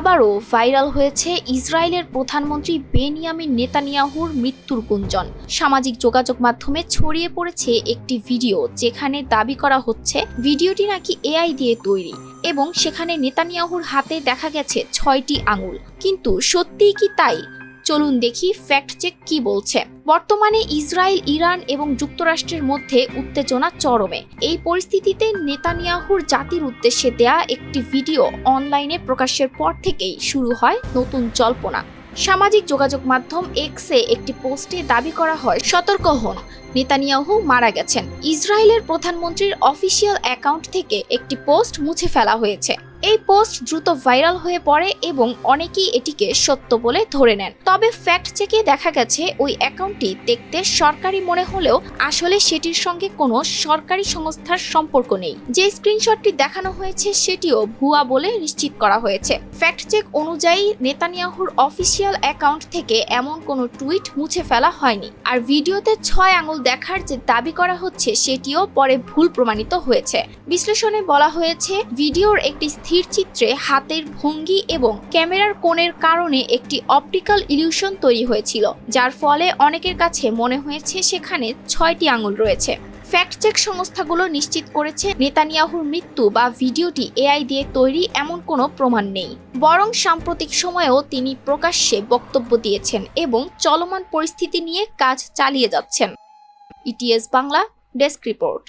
আবারও ভাইরাল হয়েছে ইসরায়েলের প্রধানমন্ত্রী বেনিয়ামিন নেতানিয়াহুর মৃত্যুর গুঞ্জন। সামাজিক যোগাযোগ মাধ্যমে ছড়িয়ে পড়েছে একটি ভিডিও, যেখানে দাবি করা হচ্ছে ভিডিওটি নাকি এআই দিয়ে তৈরি এবং সেখানে নেতানিয়াহুর হাতে দেখা গেছে 6টি আঙুল। কিন্তু সত্যিই কি তাই? চলুন দেখি ফ্যাক্ট চেক কি বলছে। বর্তমানে ইসরায়েল, ইরান এবং যুক্তরাষ্ট্রের মধ্যে উত্তেজনা চরমে। এই পরিস্থিতিতে নেতানিয়াহুর জাতির উদ্দেশ্যে দেয়া একটি ভিডিও অনলাইনে প্রকাশের পর থেকেই শুরু হয় নতুন জল্পনা। সামাজিক যোগাযোগ মাধ্যম এক্সে একটি পোস্টে দাবি করা হয়, সতর্ক হন, নেতানিয়াহু মারা গেছেন। ইসরায়েলের প্রধানমন্ত্রীর অফিসিয়াল অ্যাকাউন্ট থেকে একটি পোস্ট মুছে ফেলা হয়েছে। এই পোস্ট দ্রুত ভাইরাল হয়ে পড়ে এবং অনেকেই এটিকে সত্য বলে ধরে নেন। তবে ফ্যাক্ট চেকে দেখা গেছে ওই অ্যাকাউন্টটি দেখতে সরকারি মনে হলেও আসলে সেটির সঙ্গে কোনো সরকারি সংস্থার সম্পর্ক নেই। যে স্ক্রিনশটটি দেখানো হয়েছে সেটিও ভুয়া বলে নিশ্চিত করা হয়েছে। ফ্যাক্ট চেক অনুযায়ী নেতানিয়াহুর অফিসিয়াল অ্যাকাউন্ট থেকে এমন কোনো টুইট মুছে ফেলা হয়নি। আর ভিডিওতে 6 আঙুল দেখার যে দাবি করা হচ্ছে সেটিও পরে ভুল প্রমাণিত হয়েছে। বিশ্লেষণে বলা হয়েছে, ভিডিওর একটি স্থির চিত্রে হাতের ভঙ্গি এবং ক্যামেরার কোণের কারণে একটি অপটিক্যাল ইলিউশন তৈরি হয়েছিল, যার ফলে অনেকের কাছে মনে হয়েছে সেখানে 6টি আঙুল রয়েছে। ফ্যাক্ট চেক সংস্থাগুলো নিশ্চিত করেছে নেতানিয়াহুর মৃত্যু বা ভিডিওটি এআই দিয়ে তৈরি এমন কোনো প্রমাণ নেই। বরং সাম্প্রতিক সময়েও তিনি প্রকাশ্যে বক্তব্য দিয়েছেন এবং চলমান পরিস্থিতি নিয়ে কাজ চালিয়ে যাচ্ছেন। ETS Bangla desk report.